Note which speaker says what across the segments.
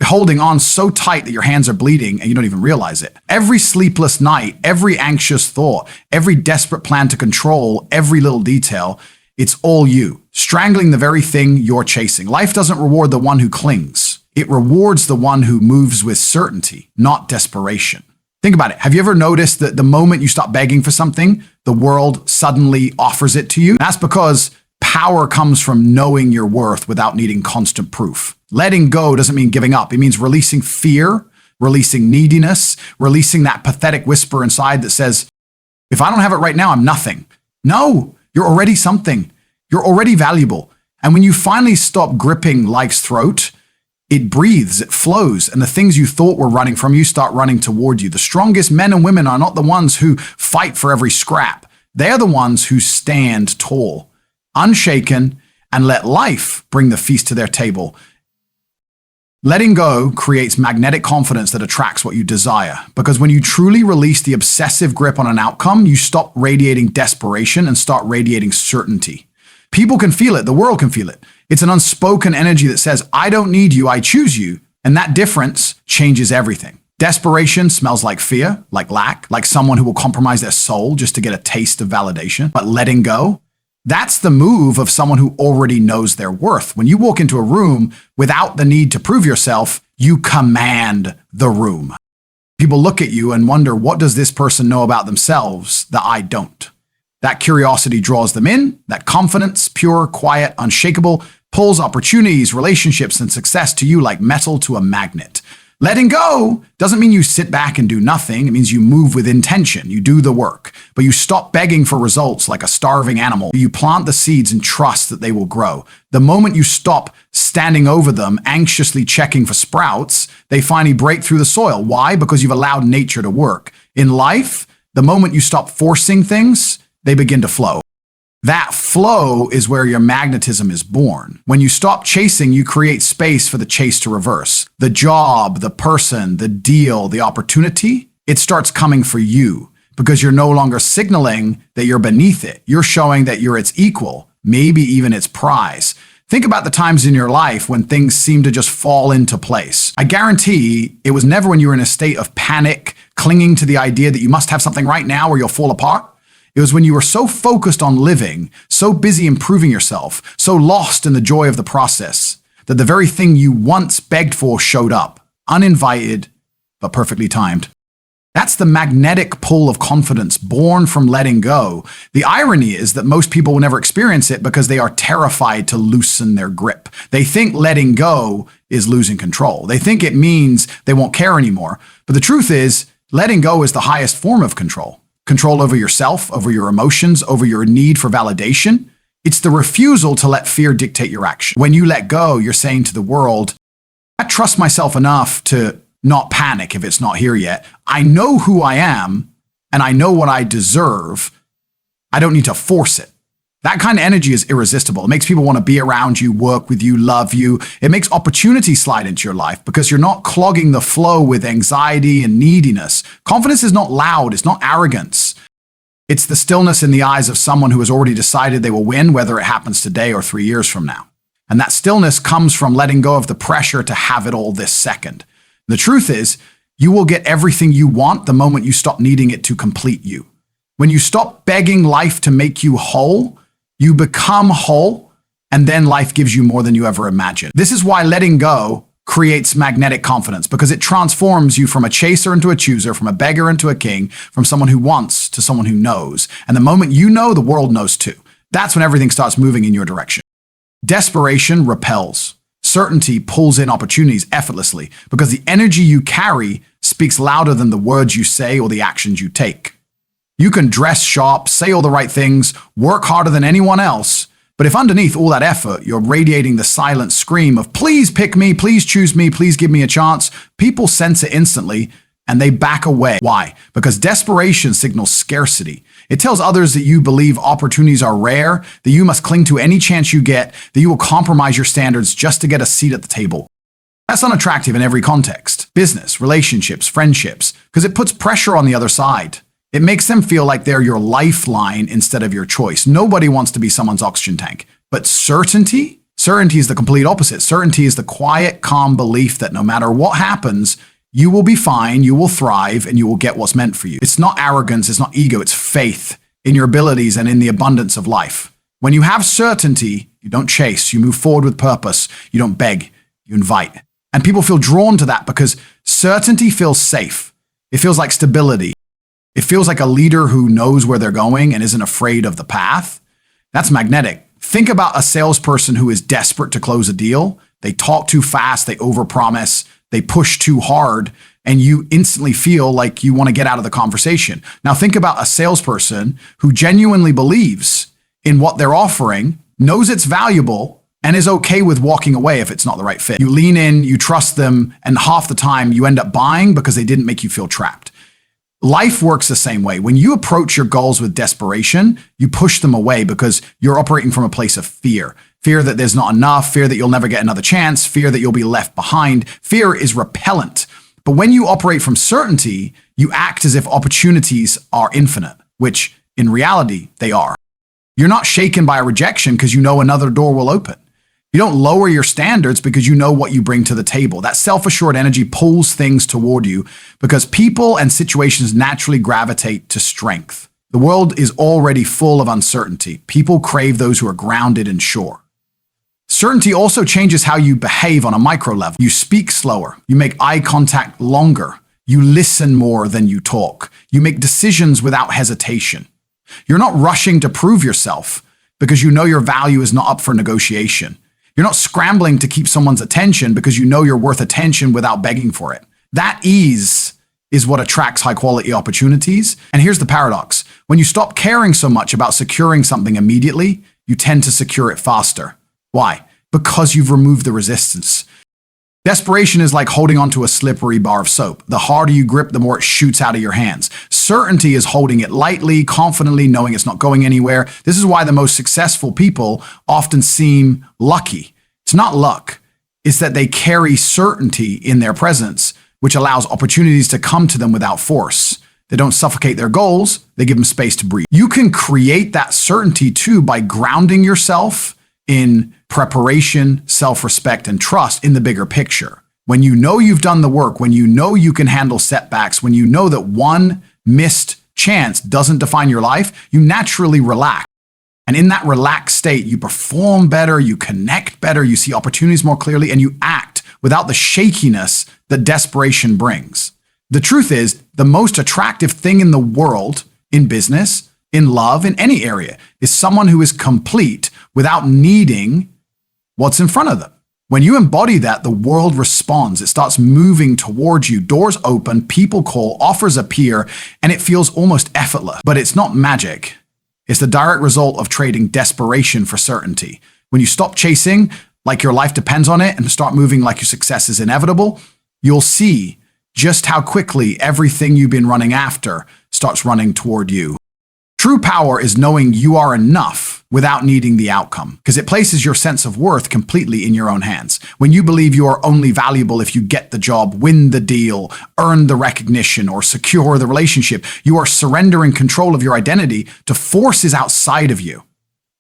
Speaker 1: holding on so tight that your hands are bleeding and you don't even realize it. Every sleepless night, every anxious thought, every desperate plan to control every little detail, it's all you, strangling the very thing you're chasing. Life doesn't reward the one who clings. It rewards the one who moves with certainty, not desperation. Think about it. Have you ever noticed that the moment you stop begging for something, the world suddenly offers it to you? That's because power comes from knowing your worth without needing constant proof. Letting go doesn't mean giving up. It means releasing fear, releasing neediness, releasing that pathetic whisper inside that says, if I don't have it right now, I'm nothing. No, you're already something. You're already valuable. And when you finally stop gripping life's throat, it breathes, it flows, and the things you thought were running from you start running toward you. The strongest men and women are not the ones who fight for every scrap. They're the ones who stand tall, unshaken, and let life bring the feast to their table. Letting go creates magnetic confidence that attracts what you desire. Because when you truly release the obsessive grip on an outcome, you stop radiating desperation and start radiating certainty. People can feel it. The world can feel it. It's an unspoken energy that says, I don't need you, I choose you. And that difference changes everything. Desperation smells like fear, like lack, like someone who will compromise their soul just to get a taste of validation. But letting go, that's the move of someone who already knows their worth. When you walk into a room without the need to prove yourself, you command the room. People look at you and wonder, what does this person know about themselves that I don't? That curiosity draws them in. That confidence, pure, quiet, unshakable, pulls opportunities, relationships, and success to you like metal to a magnet. Letting go doesn't mean you sit back and do nothing. It means you move with intention. You do the work, but you stop begging for results like a starving animal. You plant the seeds and trust that they will grow. The moment you stop standing over them, anxiously checking for sprouts, they finally break through the soil. Why? Because you've allowed nature to work. In life, the moment you stop forcing things, they begin to flow. That flow is where your magnetism is born. When you stop chasing, you create space for the chase to reverse. The job, the person, the deal, the opportunity, it starts coming for you because you're no longer signaling that you're beneath it. You're showing that you're its equal, maybe even its prize. Think about the times in your life when things seem to just fall into place. I guarantee it was never when you were in a state of panic, clinging to the idea that you must have something right now or you'll fall apart. It was when you were so focused on living, so busy improving yourself, so lost in the joy of the process, that the very thing you once begged for showed up, uninvited, but perfectly timed. That's the magnetic pull of confidence born from letting go. The irony is that most people will never experience it because they are terrified to loosen their grip. They think letting go is losing control. They think it means they won't care anymore. But the truth is, letting go is the highest form of control. Control over yourself, over your emotions, over your need for validation. It's the refusal to let fear dictate your action. When you let go, you're saying to the world, I trust myself enough to not panic if it's not here yet. I know who I am, and I know what I deserve. I don't need to force it. That kind of energy is irresistible. It makes people want to be around you, work with you, love you. It makes opportunity slide into your life because you're not clogging the flow with anxiety and neediness. Confidence is not loud. It's not arrogance. It's the stillness in the eyes of someone who has already decided they will win, whether it happens today or 3 years from now. And that stillness comes from letting go of the pressure to have it all this second. The truth is, you will get everything you want the moment you stop needing it to complete you. When you stop begging life to make you whole, you become whole, and then life gives you more than you ever imagined. This is why letting go creates magnetic confidence, because it transforms you from a chaser into a chooser, from a beggar into a king, from someone who wants to someone who knows. And the moment you know, the world knows too. That's when everything starts moving in your direction. Desperation repels. Certainty pulls in opportunities effortlessly because the energy you carry speaks louder than the words you say or the actions you take. You can dress sharp, say all the right things, work harder than anyone else, but if underneath all that effort, you're radiating the silent scream of, please pick me, please choose me, please give me a chance, people sense it instantly and they back away. Why? Because desperation signals scarcity. It tells others that you believe opportunities are rare, that you must cling to any chance you get, that you will compromise your standards just to get a seat at the table. That's unattractive in every context. Business, relationships, friendships, because it puts pressure on the other side. It makes them feel like they're your lifeline instead of your choice. Nobody wants to be someone's oxygen tank. But certainty? Certainty is the complete opposite. Certainty is the quiet, calm belief that no matter what happens, you will be fine, you will thrive, and you will get what's meant for you. It's not arrogance, it's not ego, it's faith in your abilities and in the abundance of life. When you have certainty, you don't chase, you move forward with purpose, you don't beg, you invite. And people feel drawn to that because certainty feels safe. It feels like stability. It feels like a leader who knows where they're going and isn't afraid of the path. That's magnetic. Think about a salesperson who is desperate to close a deal. They talk too fast, they overpromise, they push too hard, and you instantly feel like you want to get out of the conversation. Now think about a salesperson who genuinely believes in what they're offering, knows it's valuable, and is okay with walking away if it's not the right fit. You lean in, you trust them, and half the time you end up buying because they didn't make you feel trapped. Life works the same way. When you approach your goals with desperation, you push them away because you're operating from a place of fear. Fear that there's not enough, fear that you'll never get another chance, fear that you'll be left behind. Fear is repellent. But when you operate from certainty, you act as if opportunities are infinite, which in reality, they are. You're not shaken by a rejection because you know another door will open. You don't lower your standards because you know what you bring to the table. That self-assured energy pulls things toward you because people and situations naturally gravitate to strength. The world is already full of uncertainty. People crave those who are grounded and sure. Certainty also changes how you behave on a micro level. You speak slower. You make eye contact longer. You listen more than you talk. You make decisions without hesitation. You're not rushing to prove yourself because you know your value is not up for negotiation. You're not scrambling to keep someone's attention because you know you're worth attention without begging for it. That ease is what attracts high-quality opportunities. And here's the paradox. When you stop caring so much about securing something immediately, you tend to secure it faster. Why? Because you've removed the resistance. Desperation is like holding onto a slippery bar of soap. The harder you grip, the more it shoots out of your hands. Certainty is holding it lightly, confidently, knowing it's not going anywhere. This is why the most successful people often seem lucky. It's not luck. It's that they carry certainty in their presence, which allows opportunities to come to them without force. They don't suffocate their goals. They give them space to breathe. You can create that certainty too by grounding yourself in preparation, self-respect, and trust in the bigger picture. When you know you've done the work, when you know you can handle setbacks, when you know that one missed chance doesn't define your life, you naturally relax. And in that relaxed state, you perform better, you connect better, you see opportunities more clearly, and you act without the shakiness that desperation brings. The truth is, the most attractive thing in the world, in business, in love, in any area, is someone who is complete without needing what's in front of them. When you embody that, the world responds. It starts moving towards you. Doors open, people call, offers appear, and it feels almost effortless. But it's not magic. It's the direct result of trading desperation for certainty. When you stop chasing like your life depends on it and start moving like your success is inevitable, you'll see just how quickly everything you've been running after starts running toward you. True power is knowing you are enough without needing the outcome, because it places your sense of worth completely in your own hands. When you believe you are only valuable if you get the job, win the deal, earn the recognition, or secure the relationship, you are surrendering control of your identity to forces outside of you.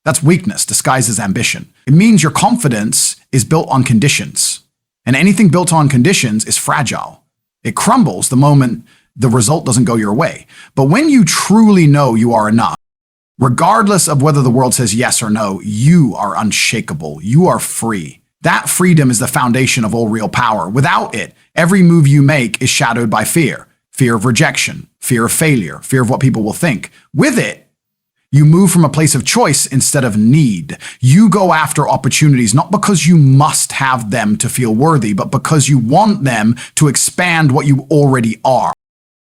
Speaker 1: That's weakness disguised as ambition. It means your confidence is built on conditions, and anything built on conditions is fragile. It crumbles the moment the result doesn't go your way. But when you truly know you are enough, regardless of whether the world says yes or no, you are unshakable. You are free. That freedom is the foundation of all real power. Without it, every move you make is shadowed by fear. Fear of rejection, fear of failure, fear of what people will think. With it, you move from a place of choice instead of need. You go after opportunities not because you must have them to feel worthy, but because you want them to expand what you already are.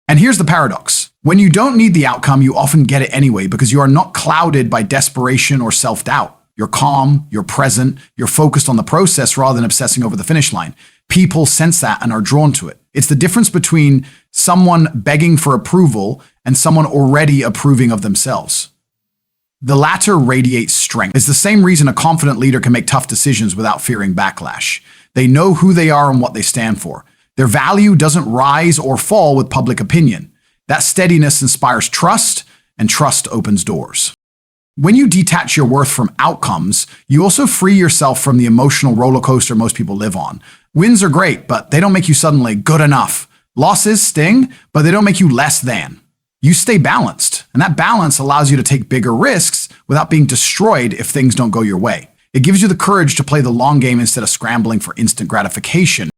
Speaker 1: And here's the paradox. When you don't need the outcome, you often get it anyway because you are not clouded by desperation or self-doubt. You're calm, you're present, you're focused on the process rather than obsessing over the finish line. People sense that and are drawn to it. It's the difference between someone begging for approval and someone already approving of themselves. The latter radiates strength. It's the same reason a confident leader can make tough decisions without fearing backlash. They know who they are and what they stand for. Their value doesn't rise or fall with public opinion. That steadiness inspires trust, and trust opens doors. When you detach your worth from outcomes, you also free yourself from the emotional roller coaster most people live on. Wins are great, but they don't make you suddenly good enough. Losses sting, but they don't make you less than. You stay balanced, and that balance allows you to take bigger risks without being destroyed if things don't go your way. It gives you the courage to play the long game instead of scrambling for instant gratification.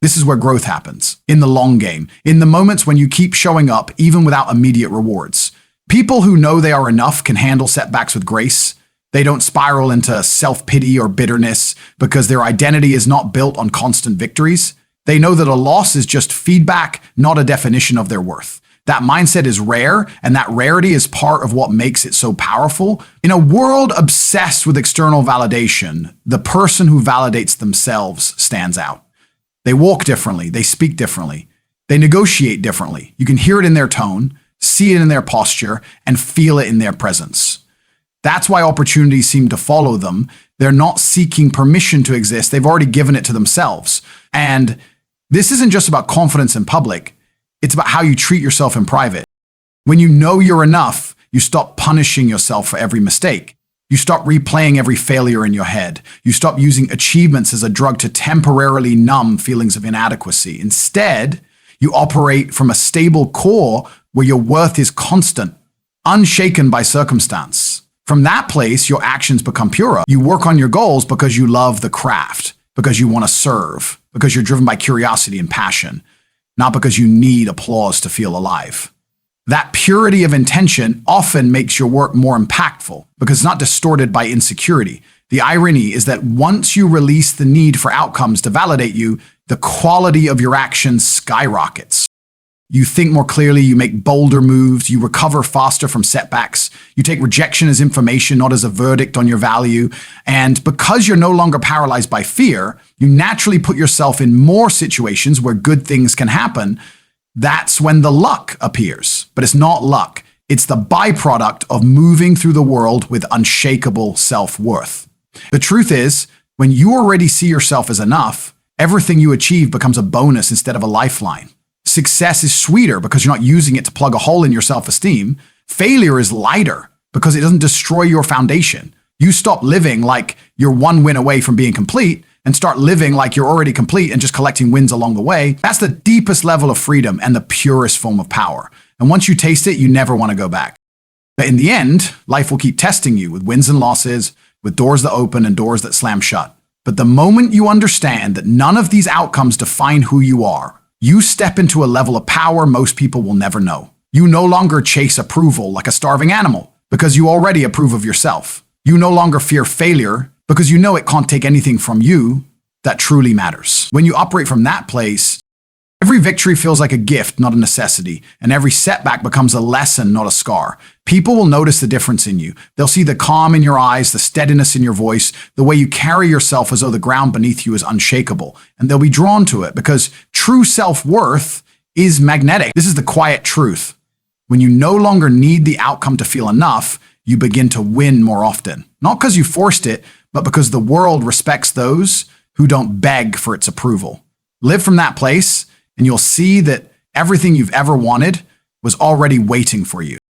Speaker 1: This is where growth happens, in the long game, in the moments when you keep showing up even without immediate rewards. People who know they are enough can handle setbacks with grace. They don't spiral into self-pity or bitterness because their identity is not built on constant victories. They know that a loss is just feedback, not a definition of their worth. That mindset is rare, and that rarity is part of what makes it so powerful. In a world obsessed with external validation, the person who validates themselves stands out. They walk differently, they speak differently, they negotiate differently. You can hear it in their tone, see it in their posture, and feel it in their presence. That's why opportunities seem to follow them. They're not seeking permission to exist, they've already given it to themselves. And this isn't just about confidence in public. It's about how you treat yourself in private. When you know you're enough, you stop punishing yourself for every mistake. You stop replaying every failure in your head. You stop using achievements as a drug to temporarily numb feelings of inadequacy. Instead, you operate from a stable core where your worth is constant, unshaken by circumstance. From that place, your actions become purer. You work on your goals because you love the craft, because you want to serve, because you're driven by curiosity and passion, not because you need applause to feel alive. That purity of intention often makes your work more impactful because it's not distorted by insecurity. The irony is that once you release the need for outcomes to validate you, the quality of your actions skyrockets. You think more clearly, you make bolder moves, you recover faster from setbacks, you take rejection as information, not as a verdict on your value. And because you're no longer paralyzed by fear, you naturally put yourself in more situations where good things can happen. That's when the luck appears. But it's not luck. It's the byproduct of moving through the world with unshakable self-worth. The truth is, when you already see yourself as enough, everything you achieve becomes a bonus instead of a lifeline. Success is sweeter because you're not using it to plug a hole in your self-esteem. Failure is lighter because it doesn't destroy your foundation. You stop living like you're one win away from being complete and start living like you're already complete and just collecting wins along the way. That's the deepest level of freedom and the purest form of power. And once you taste it, you never want to go back. But in the end, life will keep testing you with wins and losses, with doors that open and doors that slam shut. But the moment you understand that none of these outcomes define who you are, you step into a level of power most people will never know. You no longer chase approval like a starving animal because you already approve of yourself. You no longer fear failure because you know it can't take anything from you that truly matters. When you operate from that place, every victory feels like a gift, not a necessity, and every setback becomes a lesson, not a scar. People will notice the difference in you. They'll see the calm in your eyes, the steadiness in your voice, the way you carry yourself as though the ground beneath you is unshakable, and they'll be drawn to it because true self-worth is magnetic. This is the quiet truth. When you no longer need the outcome to feel enough, you begin to win more often. Not because you forced it, but because the world respects those who don't beg for its approval. Live from that place, and you'll see that everything you've ever wanted was already waiting for you.